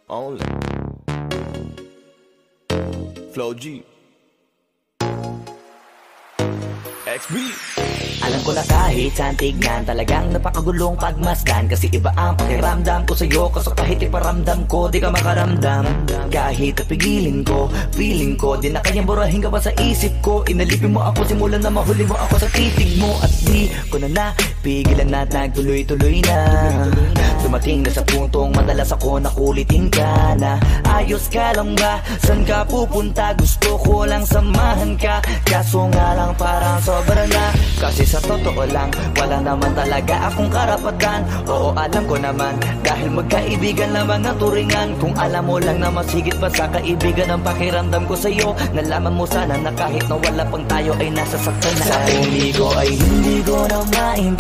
Only Flow G XB. Alam ko na kahit saan tignan, talagang napakagulong pagmasdan. Kasi iba ang pakiramdam ko sa'yo, kaso kahit iparamdam ko, di ka makaramdam. Kahit napigilin ko, feeling ko, di na kayang burahin ka pa sa isip ko. Inalipin mo ako, simulan na mahuli mo ako sa titig mo. At di ko na napigilan na nagtuloy-tuloy na. Dumating na sa puntong madalas ako nakulitin ka na. Ayos ka lang ba? San ka pupunta? Gusto ko lang samahan ka, kaso nga lang parang sobra na. Kasi sa totoo lang, wala naman talaga akong karapatan. Oo, alam ko naman, dahil magkaibigan lamang ang turingan. Kung alam mo lang na masigit pa sa kaibigan ang pakiramdam ko sa'yo, nalaman mo sana na kahit na wala pang tayo ay nasasaktan na. Sa huli ko ay hindi ko na maintindihan